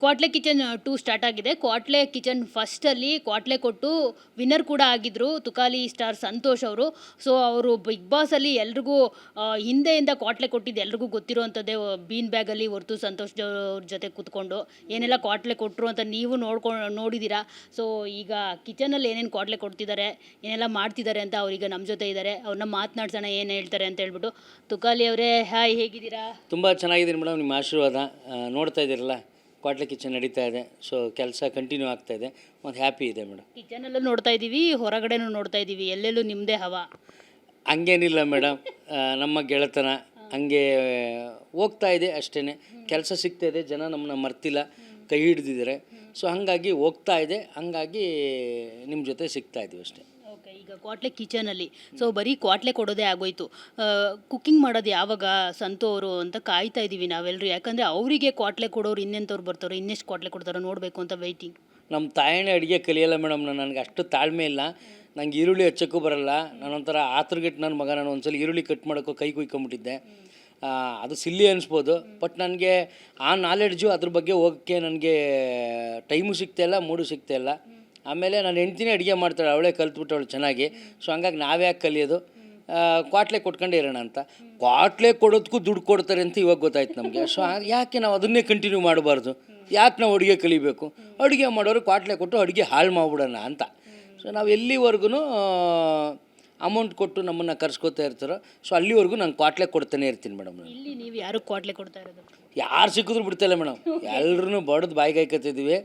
ಕ್ವಾಟ್ಲೆ kitchen 2 start ಆಗಿದೆ. ಕ್ವಾಟ್ಲೆ kitchen ಫಸ್ಟಲ್ಲಿ ಕ್ವಾಟ್ಲೆ ಕೊಟ್ಟು winner ಕೂಡ ಆಗಿದ್ರು ತುಕಾಲಿ ಸ್ಟಾರ್ ಸಂತೋಷ್ ಅವರು. ಸೊ ಅವರು ಬಿಗ್ ಬಾಸಲ್ಲಿ ಎಲ್ರಿಗೂ ಹಿಂದೆಯಿಂದ ಕ್ವಾಟ್ಲೆ ಕೊಟ್ಟಿದ್ದು ಎಲ್ರಿಗೂ ಗೊತ್ತಿರುವಂಥದ್ದೇ. ಬೀನ್ ಬ್ಯಾಗಲ್ಲಿ ಹೊರ್ತು ಸಂತೋಷ್ ಅವ್ರ ಜೊತೆ ಕೂತ್ಕೊಂಡು ಏನೆಲ್ಲ ಕ್ವಾಟ್ಲೆ ಕೊಟ್ಟರು ಅಂತ ನೀವು ನೋಡಿದ್ದೀರಾ. ಸೊ ಈಗ ಕಿಚನಲ್ಲಿ ಏನೇನು ಕ್ವಾಟ್ಲೆ ಕೊಡ್ತಿದ್ದಾರೆ, ಏನೆಲ್ಲ ಮಾಡ್ತಿದ್ದಾರೆ ಅಂತ ಅವ್ರೀಗ ನಮ್ಮ ಜೊತೆ ಇದ್ದಾರೆ. ಅವ್ರನ್ನ ಮಾತನಾಡ್ಸೋಣ ಏನು ಹೇಳ್ತಾರೆ ಅಂತ ಹೇಳ್ಬಿಟ್ಟು. ತುಕಾಲಿ ಅವರೇ, ಹಾಯ್, ಹೇಗಿದ್ದೀರಾ? ತುಂಬ ಚೆನ್ನಾಗಿದ್ದೀನಿ ಮೇಡಮ್, ನಿಮ್ಮ ಆಶೀರ್ವಾದ. ನೋಡ್ತಾ ಇದ್ದೀರಲ್ಲ, ಕ್ವಾಟ್ಲೆ ಕಿಚನ್ ನಡೀತಾ ಇದೆ. ಸೊ ಕೆಲಸ ಕಂಟಿನ್ಯೂ ಆಗ್ತಾ ಇದೆ ಮತ್ತು ಹ್ಯಾಪಿ ಇದೆ ಮೇಡಮ್. ಕಿಚನಲ್ಲೂ ನೋಡ್ತಾ ಇದ್ದೀವಿ, ಹೊರಗಡೆನೂ ನೋಡ್ತಾ ಇದ್ದೀವಿ, ಎಲ್ಲೆಲ್ಲೂ ನಿಮ್ಮದೇ ಹವಾ. ಹಂಗೇನಿಲ್ಲ ಮೇಡಮ್, ನಮ್ಮ ಗೆಳೆತನ ಹಂಗೆ ಹೋಗ್ತಾ ಇದೆ ಅಷ್ಟೇ. ಕೆಲಸ ಸಿಗ್ತಾ ಇದೆ, ಜನ ನಮ್ಮನ್ನ ಮರ್ತಿಲ್ಲ, ಕೈ ಹಿಡ್ದಿದ್ದಾರೆ. ಸೊ ಹಾಗಾಗಿ ಹೋಗ್ತಾ ಇದೆ, ಹಂಗಾಗಿ ನಿಮ್ಮ ಜೊತೆ ಸಿಗ್ತಾ ಇದ್ದೀವಿ ಅಷ್ಟೇ. ಓಕೆ, ಈಗ ಕ್ವಾಟ್ಲೆ ಕಿಚನಲ್ಲಿ ಸೊ ಬರೀ ಕ್ವಾಟ್ಲೆ ಕೊಡೋದೇ ಆಗೋಯ್ತು. ಕುಕ್ಕಿಂಗ್ ಮಾಡೋದು ಯಾವಾಗ ಸಂತು ಅವರು ಅಂತ ಕಾಯ್ತಾ ಇದ್ದೀವಿ ನಾವೆಲ್ಲರೂ. ಯಾಕಂದರೆ ಅವರಿಗೆ ಕ್ವಾಟ್ಲೆ ಕೊಡೋರು ಇನ್ನೆಂಥವ್ರು ಬರ್ತಾರೋ, ಇನ್ನೆಷ್ಟು ಕ್ವಾಟ್ಲೆ ಕೊಡ್ತಾರೋ ನೋಡಬೇಕು ಅಂತ ವೆಯ್ಟಿಂಗ್. ನಮ್ಮ ತಾಯಣೆ ಅಡುಗೆ ಕಲಿಯಲ್ಲ ಮೇಡಮ್. ನನಗೆ ಅಷ್ಟು ತಾಳ್ಮೆ ಇಲ್ಲ. ನಂಗೆ ಈರುಳ್ಳಿ ಹಚ್ಚೋಕ್ಕೂ ಬರಲ್ಲ. ನಾನೊಂಥರ ಆತುರಗೆಟ್ಟು ನನ್ನ ಮಗ. ನಾನು ಒಂದ್ಸಲ ಈರುಳ್ಳಿ ಕಟ್ ಮಾಡೋಕ್ಕೂ ಕೈ ಕುಯ್ಕೊಂಬಿಟ್ಟಿದ್ದೆ. ಅದು ಸಿಲ್ಲಿ ಅನಿಸ್ಬೋದು, ಬಟ್ ನನಗೆ ಆ ನಾಲೆಡ್ಜು ಅದ್ರ ಬಗ್ಗೆ ಹೋಗೋಕ್ಕೆ ನನಗೆ ಟೈಮು ಸಿಗ್ತಾಯಿಲ್ಲ, ಮೂಡು ಸಿಗ್ತಾಯಿಲ್ಲ. ಆಮೇಲೆ ನಾನು ಹೆಂಡ್ತಿನೇ ಅಡುಗೆ ಮಾಡ್ತಾಳೆ, ಅವಳೇ ಕಲ್ತ್ಬಿಟ್ಟು ಅವಳು ಚೆನ್ನಾಗಿ. ಸೊ ಹಂಗಾಗಿ ನಾವ್ಯಾಕೆ ಕಲಿಯೋದು, ಕ್ವಾಟ್ಲೆ ಕೊಟ್ಕೊಂಡೇ ಇರೋಣ ಅಂತ. ಕ್ವಾಟ್ಲೆ ಕೊಡೋದಕ್ಕೂ ದುಡ್ಡು ಕೊಡ್ತಾರೆ ಅಂತ ಇವಾಗ ಗೊತ್ತಾಯ್ತು ನಮಗೆ. ಸೊ ಯಾಕೆ ನಾವು ಅದನ್ನೇ ಕಂಟಿನ್ಯೂ ಮಾಡಬಾರ್ದು? ಯಾಕೆ ನಾವು ಅಡುಗೆ ಕಲಿಬೇಕು? ಅಡುಗೆ ಮಾಡೋರು ಕ್ವಾಟ್ಲೆ ಕೊಟ್ಟು ಅಡುಗೆ ಹಾಳು ಮಾಡಿಬಿಡೋಣ ಅಂತ. ಸೊ ನಾವು ಎಲ್ಲಿವರೆಗೂ ಅಮೌಂಟ್ ಕೊಟ್ಟು ನಮ್ಮನ್ನು ಕರ್ಸ್ಕೊತಾ ಇರ್ತಾರೋ, ಸೊ ಅಲ್ಲಿವರೆಗೂ ನಾನು ಕ್ವಾಟ್ಲೆ ಕೊಡ್ತಾನೆ ಇರ್ತೀನಿ ಮೇಡಮ್. ಇಲ್ಲಿ ನೀವು ಯಾರು ಕ್ವಾಟ್ಲೆ ಕೊಡ್ತಾ ಇರೋದು? ಯಾರು ಸಿಕ್ಕಿದ್ರು ಬಿಡ್ತಾಯಿಲ್ಲ ಮೇಡಮ್. ಎಲ್ಲರೂ ಬಡ್ದು ಬಾಯಿಗೆ ಹಾಯ್ಕೊತಿದ್ದೀವಿ,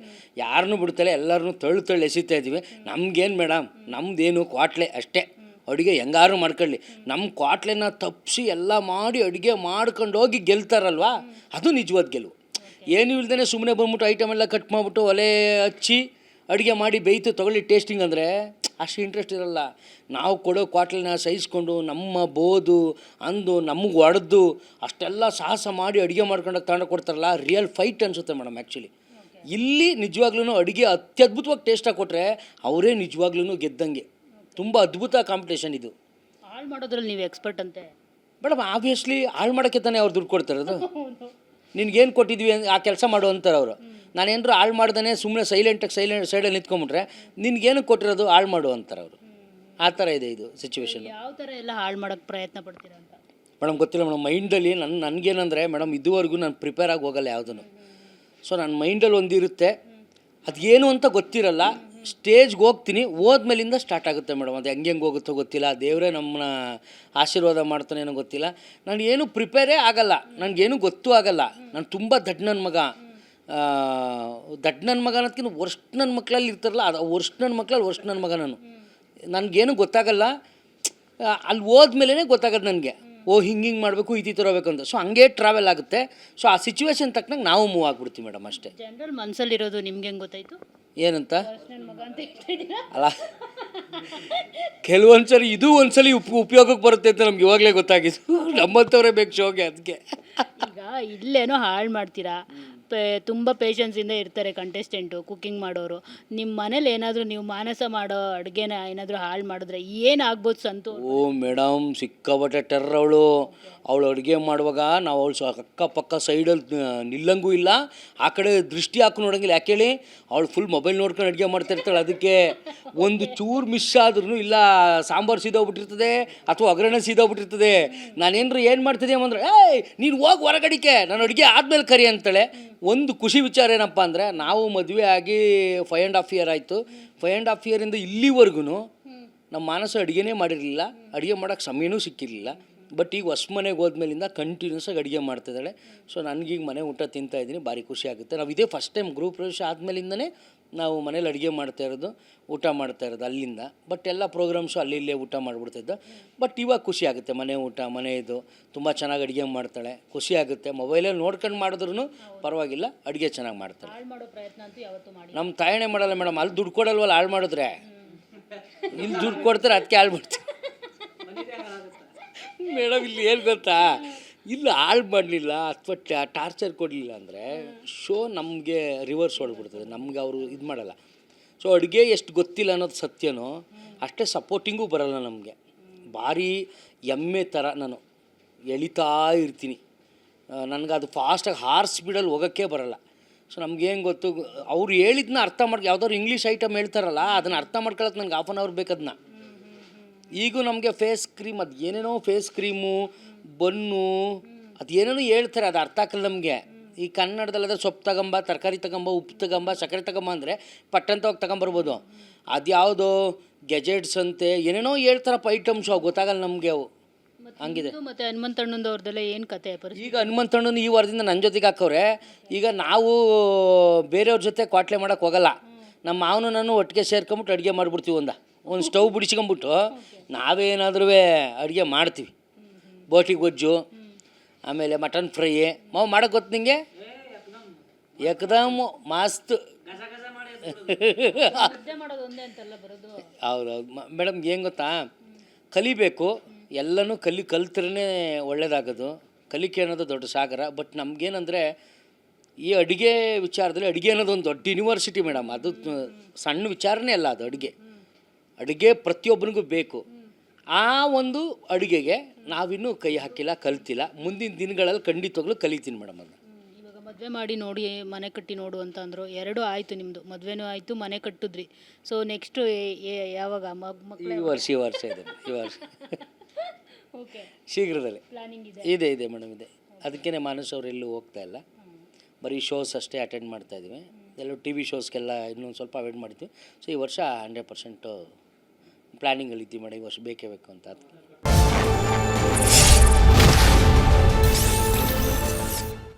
ಯಾರನ್ನೂ ಬಿಡ್ತಾಯಿಲ್ಲ, ಎಲ್ಲರೂ ತಳ್ಳು ಎಸಿತಾ ಇದ್ದೀವಿ. ನಮಗೇನು ಮೇಡಮ್, ನಮ್ಮದೇನು ಕ್ವಾಟ್ಲೆ ಅಷ್ಟೇ. ಅಡುಗೆ ಹೆಂಗಾರು ಮಾಡ್ಕೊಳ್ಳಿ, ನಮ್ಮ ಕ್ವಾಟ್ಲೆನ ತಪ್ಪಿಸಿ ಎಲ್ಲ ಮಾಡಿ ಅಡುಗೆ ಮಾಡ್ಕೊಂಡು ಹೋಗಿ ಗೆಲ್ತಾರಲ್ವ, ಅದು ನಿಜವಾದ ಗೆಲುವು. ಏನು ಇಲ್ದೇ ಸುಮ್ಮನೆ ಬಂದ್ಬಿಟ್ಟು ಐಟಮ್ ಎಲ್ಲ ಕಟ್ ಮಾಡಿಬಿಟ್ಟು ಒಲೆ ಹಚ್ಚಿ ಅಡುಗೆ ಮಾಡಿ ಬೇಯ್ತು ತೊಗೊಳ್ಳಿ ಟೇಸ್ಟಿಂಗ್ ಅಂದರೆ ಅಷ್ಟು ಇಂಟ್ರೆಸ್ಟ್ ಇರೋಲ್ಲ. ನಾವು ಕೊಡೋ ಕ್ವಾಟ್ಲೆನ ಸಹಿಸ್ಕೊಂಡು ನಮ್ಮ ಬೋದು ಅಂದು ನಮಗೆ ಹೊಡೆದು ಅಷ್ಟೆಲ್ಲ ಸಾಹಸ ಮಾಡಿ ಅಡುಗೆ ಮಾಡ್ಕೊಂಡೋಗಿ ತಗೊಂಡು ಕೊಡ್ತಾರಲ್ಲ, ರಿಯಲ್ ಫೈಟ್ ಅನಿಸುತ್ತೆ ಮೇಡಮ್. ಆ್ಯಕ್ಚುಲಿ ಇಲ್ಲಿ ನಿಜವಾಗ್ಲೂ ಅಡುಗೆ ಅತ್ಯದ್ಭುತವಾಗಿ ಟೇಸ್ಟಾಗಿ ಕೊಟ್ಟರೆ ಅವರೇ ನಿಜವಾಗ್ಲೂ ಗೆದ್ದಂಗೆ. ತುಂಬ ಅದ್ಭುತ ಕಾಂಪಿಟೇಷನ್ ಇದು. ಹಾಳು ಮಾಡೋದ್ರಲ್ಲಿ ನೀವು ಎಕ್ಸ್ಪರ್ಟ್ ಅಂತೆ ಮೇಡಮ್. ಆಬ್ವಿಯಸ್ಲಿ ಹಾಳು ಮಾಡೋಕ್ಕೆ ತಾನೇ ಅವ್ರು ದುಡ್ಡು ಕೊಡ್ತಾರದು. ನಿನ್ಗೇನು ಕೊಟ್ಟಿದ್ವಿ ಆ ಕೆಲಸ ಮಾಡು ಅಂತಾರೆ ಅವರು. ನಾನೇನಾರು ಹಾಳು ಮಾಡ್ದೇ ಸುಮ್ಮನೆ ಸೈಲೆಂಟಾಗಿ ಸೈಡಲ್ಲಿ ನಿಂತ್ಕೊಂಬಿಟ್ರೆ ನಿನ್ಗೇನು ಕೊಟ್ಟಿರೋದು ಹಾಳು ಮಾಡು ಅಂತಾರೆ ಅವರು. ಆ ಥರ ಇದೆ ಇದು ಸಿಚುವೇಶನ್. ಯಾವ ಥರ ಎಲ್ಲ ಹಾಳು ಮಾಡೋಕ್ಕೆ ಪ್ರಯತ್ನ ಪಡ್ತೀರಾ ಅಂತ ಮೇಡಮ್ ಗೊತ್ತಿಲ್ಲ ಮೇಡಮ್. ಮೈಂಡಲ್ಲಿ ನನಗೇನಂದರೆ ಮೇಡಮ್, ಇದುವರೆಗೂ ನಾನು ಪ್ರಿಪೇರ್ ಆಗಿ ಹೋಗಲ್ಲ ಯಾವುದೂ. ಸೊ ನನ್ನ ಮೈಂಡಲ್ಲಿ ಒಂದಿರುತ್ತೆ, ಅದೇನು ಅಂತ ಗೊತ್ತಿರಲ್ಲ. ಸ್ಟೇಜ್ಗೆ ಹೋಗ್ತೀನಿ, ಹೋದ್ಮೇಲಿಂದ ಸ್ಟಾರ್ಟ್ ಆಗುತ್ತೆ ಮೇಡಮ್. ಅದು ಹೆಂಗೆ ಹೋಗುತ್ತೋ ಗೊತ್ತಿಲ್ಲ, ದೇವರೇ ನಮ್ಮನ್ನ ಆಶೀರ್ವಾದ ಮಾಡ್ತಾನೇನೋ ಗೊತ್ತಿಲ್ಲ. ನನಗೇನು ಪ್ರಿಪೇರೇ ಆಗಲ್ಲ, ನನಗೇನು ಗೊತ್ತೂ ಆಗಲ್ಲ. ನಾನು ತುಂಬ ದಡ್ಡ ನನ್ನ ಮಗ. ಅನ್ನೋದಕ್ಕಿಂತ ವರ್ಸ್ಟ್ ನನ್ನ ಮಕ್ಕಳಲ್ಲಿ ಇರ್ತಾರಲ್ಲ, ಅದು ವರ್ಸ್ಟ್ ನನ್ನ ಮಕ್ಕಳಲ್ಲಿ ವರ್ಸ್ಟ್ ನನ್ನ ಮಗ ನಾನು. ನನಗೇನು ಗೊತ್ತಾಗಲ್ಲ, ಅಲ್ಲಿ ಹೋದ್ಮೇಲೆ ಗೊತ್ತಾಗೋದು ನನಗೆ. ಹಿಂಗೆ ಮಾಡಬೇಕು, ಈ ಥರ ಹೋಗ್ಬೇಕು ಅಂತ. ಸೊ ಹಂಗೆ ಟ್ರಾವೆಲ್ ಆಗುತ್ತೆ. ಸೊ ಆ ಸಿಚುವೇಶನ್ ತಕ್ಕನಾಗ ನಾವು ಮೂವ್ ಆಗಿಬಿಡ್ತೀವಿ ಮೇಡಮ್ ಅಷ್ಟೇ. ಜನರಲ್ ಮನಸ್ಸಲ್ಲಿರೋದು ನಿಮ್ಗೆ ಹೆಂಗೆ ಗೊತ್ತಾಯಿತು? ಏನಂತ ಅಲ್ಲ, ಕೆಲವೊಂದ್ಸರಿ ಇದು ಒಂದ್ಸಲಿ ಉಪಯೋಗಕ್ಕೆ ಬರುತ್ತೆ ಅಂತ ನಮ್ಗೆ ಇವಾಗಲೇ ಗೊತ್ತಾಗಿದ್ದು. ನಮ್ಮಂಥವ್ರೇ ಬೇಕು ಶೋಗೆ. ಅದಕ್ಕೆ ಈಗ ಇಲ್ಲೇನೋ ಹಾಳು ಮಾಡ್ತೀರಾ, ತುಂಬ ಪೇಷನ್ಸಿಂದ ಇರ್ತಾರೆ ಕಂಟೆಸ್ಟೆಂಟು, ಕುಕ್ಕಿಂಗ್ ಮಾಡೋರು. ನಿಮ್ಮ ಮನೇಲಿ ಏನಾದರೂ ನೀವು ಮಾನಸ ಮಾಡೋ ಅಡುಗೆನ ಏನಾದರೂ ಹಾಳು ಮಾಡಿದ್ರೆ ಏನಾಗ್ಬೋದು ಸಂತು? ಮೇಡಮ್, ಸಿಕ್ಕಾಬಟ್ಟೆ ಟೆರ್ರ್ ಅವಳು ಅಡುಗೆ ಮಾಡುವಾಗ ನಾವು ಅವಳು ಅಕ್ಕಪಕ್ಕ ಸೈಡಲ್ಲಿ ನಿಲ್ಲಂಗೂ ಇಲ್ಲ, ಆ ಕಡೆ ದೃಷ್ಟಿ ಹಾಕಿ ನೋಡೋಂಗಿಲ್ಲ. ಯಾಕೆ ಹೇಳಿ, ಅವಳು ಫುಲ್ ಮೊಬೈಲ್ ನೋಡ್ಕೊಂಡು ಅಡುಗೆ ಮಾಡ್ತಾಯಿರ್ತಾಳೆ. ಅದಕ್ಕೆ ಒಂದು ಚೂರು ಮಿಸ್ ಆದ್ರೂ ಇಲ್ಲ ಸಾಂಬಾರು ಸೀದೋಗ್ಬಿಟ್ಟಿರ್ತದೆ ಅಥವಾ ಒಗ್ಗರಣೆ ಸೀದೋಗ್ಬಿಟ್ಟಿರ್ತದೆ. ನಾನೇನಾರು ಏನು ಮಾಡ್ತಿದ್ದೀವಿ ಅಂದರೆ, ನೀನು ಹೋಗಿ ಹೊರಗಡಿಕೆ, ನಾನು ಅಡುಗೆ ಆದಮೇಲೆ ಕರಿ ಅಂತಾಳೆ. ಒಂದು ಖುಷಿ ವಿಚಾರ ಏನಪ್ಪ ಅಂದರೆ, ನಾವು ಮದುವೆ ಆಗಿ 5.5 ಇಯರ್ ಆಯಿತು. 5.5 ಇಯರಿಂದ ಇಲ್ಲಿವರೆಗೂ ನಮ್ಮ ಮಾನಸ ಅಡುಗೆನೇ ಮಾಡಿರಲಿಲ್ಲ, ಅಡುಗೆ ಮಾಡೋಕ್ಕೆ ಸಮಯನೂ ಸಿಕ್ಕಿರಲಿಲ್ಲ. ಬಟ್ ಈಗ ಹೊಸ ಮನೆಗೆ ಹೋದ್ಮೇಲಿಂದ ಕಂಟಿನ್ಯೂಸ್ ಆಗಿ ಅಡುಗೆ ಮಾಡ್ತಿದ್ದಾಳೆ. ಸೊ ನನಗೀಗ ಮನೆ ಊಟ ತಿಂತಾಯಿದ್ದೀನಿ, ಭಾರಿ ಖುಷಿ ಆಗುತ್ತೆ. ನಾವು ಇದೇ ಫಸ್ಟ್ ಟೈಮ್ ಗೃಹ ಪ್ರವೇಶ ಆದಮೇಲಿಂದನೇ ನಾವು ಮನೇಲಿ ಅಡುಗೆ ಮಾಡ್ತಾಯಿರೋದು, ಊಟ ಮಾಡ್ತಾಯಿರೋದು ಅಲ್ಲಿಂದ. ಬಟ್ ಎಲ್ಲ ಪ್ರೋಗ್ರಾಮ್ಸು ಅಲ್ಲಿ ಇಲ್ಲೇ ಊಟ ಮಾಡಿಬಿಡ್ತಿದ್ದು. ಬಟ್ ಇವಾಗ ಖುಷಿ ಆಗುತ್ತೆ, ಮನೆ ಊಟ ಮನೆ ಇದು ತುಂಬ ಚೆನ್ನಾಗಿ ಅಡುಗೆ ಮಾಡ್ತಾಳೆ, ಖುಷಿ ಆಗುತ್ತೆ. ಮೊಬೈಲಲ್ಲಿ ನೋಡ್ಕೊಂಡು ಮಾಡಿದ್ರೂ ಪರವಾಗಿಲ್ಲ, ಅಡುಗೆ ಚೆನ್ನಾಗಿ ಮಾಡ್ತಾಳೆ. ನಮ್ಮ ತಾಯಣೆ ಮಾಡಲ್ಲ ಮೇಡಮ್. ಅಲ್ಲಿ ದುಡ್ಡು ಕೊಡಲ್ವಲ್ಲ ಹಾಳು ಮಾಡಿದ್ರೆ, ಇಲ್ಲಿ ದುಡ್ಡು ಕೊಡ್ತಾರೆ, ಅದಕ್ಕೆ ಹಾಳು ಮಾಡ್ತಾರೆ ಮೇಡಮ್. ಇಲ್ಲಿ ಏನು ಗೊತ್ತಾ, ಇಲ್ಲ ಹಾಳು ಮಾಡಲಿಲ್ಲ ಅಥವಾ ಟಾರ್ಚರ್ ಕೊಡಲಿಲ್ಲ ಅಂದರೆ ಶೋ ನಮಗೆ ರಿವರ್ಸ್ ಹೊಡ್ಬಿಡ್ತದೆ. ನಮ್ಗೆ ಅವರು ಇದು ಮಾಡಲ್ಲ. ಸೊ ಅಡುಗೆ ಎಷ್ಟು ಗೊತ್ತಿಲ್ಲ ಅನ್ನೋದು ಸತ್ಯನೋ ಅಷ್ಟೇ ಸಪೋರ್ಟಿಂಗೂ ಬರಲ್ಲ ನಮಗೆ. ಭಾರಿ ಎಮ್ಮೆ ಥರ ನಾನು ಎಳಿತಾ ಇರ್ತೀನಿ. ನನಗೆ ಅದು ಫಾಸ್ಟಾಗಿ ಹಾರ್ಸ್ ಸ್ಪೀಡಲ್ಲಿ ಹೋಗೋಕ್ಕೆ ಬರಲ್ಲ. ಸೊ ನಮ್ಗೇನು ಗೊತ್ತು, ಅವ್ರು ಹೇಳಿದ್ನ ಅರ್ಥ ಮಾಡ್ಕೊ, ಯಾವ್ದಾದ್ರು ಇಂಗ್ಲೀಷ್ ಐಟಮ್ ಹೇಳ್ತಾರಲ್ಲ ಅದನ್ನು ಅರ್ಥ ಮಾಡ್ಕೊಳಕ್ಕೆ ನನಗೆ ಹಾಫ್ ಆನ್ ಅವರ್ ಬೇಕದನ್ನ. ಈಗೂ ನಮಗೆ ಫೇಸ್ ಕ್ರೀಮ್, ಅದು ಏನೇನೋ ಫೇಸ್ ಕ್ರೀಮು, ಬನ್ನು, ಅದು ಏನೇನೋ ಹೇಳ್ತಾರೆ, ಅದು ಅರ್ಥ ಆಗಲ್ಲ ನಮಗೆ. ಈ ಕನ್ನಡದಲ್ಲದ ಸೊಪ್ಪು ತಗೊಂಬ, ತರಕಾರಿ ತಗೊಂಬ, ಉಪ್ಪು ತಗೊಂಬ, ಸಕ್ಕರೆ ತಗೊಂಬ ಅಂದರೆ ಪಟ್ಟಂತ ಹೋಗಿ ತಗೊಂಬರ್ಬೋದು. ಅದು ಯಾವುದೋ ಗೆಜೆಟ್ಸ್ ಅಂತೆ ಏನೇನೋ ಹೇಳ್ತಾರಪ್ಪ ಐಟಮ್ಸು, ಅವು ಗೊತ್ತಾಗಲ್ಲ ನಮಗೆ. ಅವು ಹಂಗಿದೆ. ಮತ್ತು ಹನುಮಂತಣ್ಣಂದು ಅವ್ರದ್ದೆಲ್ಲ ಏನು ಕತೆ ಪರಿಸ್ಥಿತಿ? ಈಗ ಹನುಮಂತಣ್ಣನ ಈ ವಾರದಿಂದ ನನ್ನ ಜೊತೆಗೆ ಹಾಕವ್ರೆ. ಈಗ ನಾವು ಬೇರೆಯವ್ರ ಜೊತೆ ಕ್ವಾಟ್ಲೆ ಮಾಡೋಕ್ಕೆ ಹೋಗಲ್ಲ. ನಮ್ಮ ಮಾವನು ನಾನು ಒಟ್ಟಿಗೆ ಸೇರ್ಕೊಂಬಿಟ್ಟು ಅಡುಗೆ ಮಾಡಿಬಿಡ್ತೀವಿ. ಒಂದು ಸ್ಟವ್ ಬಿಡಿಸ್ಕೊಂಬಿಟ್ಟು ನಾವೇನಾದ್ರೂ ಅಡುಗೆ ಮಾಡ್ತೀವಿ. ಬೋಟಿ ಗೊಜ್ಜು, ಆಮೇಲೆ ಮಟನ್ ಫ್ರೈ. ಮಾವು ಮಾಡೋಕ್ಕೆ ಗೊತ್ತು ನಿಂಗೆ? ಏಕದಮ್ ಮಸ್ತ್. ಮಾಡೋದು ಒಂದೇ ಅಂತಲ್ಲ ಬರೋದು. ಹೌದೌದು ಮೇಡಮ್, ಏನು ಗೊತ್ತಾ, ಕಲಿಬೇಕು. ಎಲ್ಲನೂ ಕಲ್ತ್ರೇ ಒಳ್ಳೇದಾಗೋದು. ಕಲಿಕೆ ಅನ್ನೋದು ದೊಡ್ಡ ಸಾಗರ. ಬಟ್ ನಮಗೇನಂದರೆ ಈ ಅಡುಗೆ ವಿಚಾರದಲ್ಲಿ, ಅಡುಗೆ ಅನ್ನೋದು ಒಂದು ದೊಡ್ಡ ಯೂನಿವರ್ಸಿಟಿ ಮೇಡಮ್. ಅದು ಸಣ್ಣ ವಿಚಾರನೇ ಅಲ್ಲ ಅದು. ಅಡುಗೆ ಪ್ರತಿಯೊಬ್ಬನಿಗೂ ಬೇಕು. ಆ ಒಂದು ಅಡುಗೆಗೆ ನಾವಿನ್ನೂ ಕೈ ಹಾಕಿಲ್ಲ, ಕಲ್ತಿಲ್ಲ. ಮುಂದಿನ ದಿನಗಳಲ್ಲಿ ಖಂಡಿತವಾಗ್ಲೂ ಕಲಿತೀನಿ ಮೇಡಮ್ ಅದನ್ನು. ಇವಾಗ ಮದುವೆ ಮಾಡಿ ನೋಡಿ, ಮನೆ ಕಟ್ಟಿ ನೋಡು ಅಂತ ಅಂದರು. ಎರಡೂ ಆಯಿತು, ನಿಮ್ಮದು ಮದುವೆನೂ ಆಯಿತು, ಮನೆ ಕಟ್ಟಿದ್ರಿ. ಸೊ ನೆಕ್ಸ್ಟು ಯಾವಾಗ ಮಕ್ಕಳು? ಈ ವರ್ಷ ಇದೆ. ಈ ವರ್ಷ ಓಕೆ, ಶೀಘ್ರದಲ್ಲೇ ಪ್ಲಾನಿಂಗ್ ಇದೆ ಮೇಡಮ್, ಇದೆ. ಅದಕ್ಕೇ ಮಾನಸ್ ಅವರು ಎಲ್ಲೂ ಹೋಗ್ತಾ ಇಲ್ಲ, ಬರೀ ಶೋಸ್ ಅಷ್ಟೇ ಅಟೆಂಡ್ ಮಾಡ್ತಾಯಿದ್ವಿ. ಎಲ್ಲೂ ಟಿ ವಿ ಶೋಸ್ಗೆಲ್ಲ ಇನ್ನೊಂದು ಸ್ವಲ್ಪ ಅವಾಯ್ಡ್ ಮಾಡ್ತೀವಿ. ಸೊ ಈ ವರ್ಷ 100% ಪ್ಲ್ಯಾನಿಂಗಲ್ಲಿದ್ದೀವಿ ಮೇಡಮ್. ಈ ವರ್ಷ ಬೇಕೇ ಬೇಕು ಅಂತ.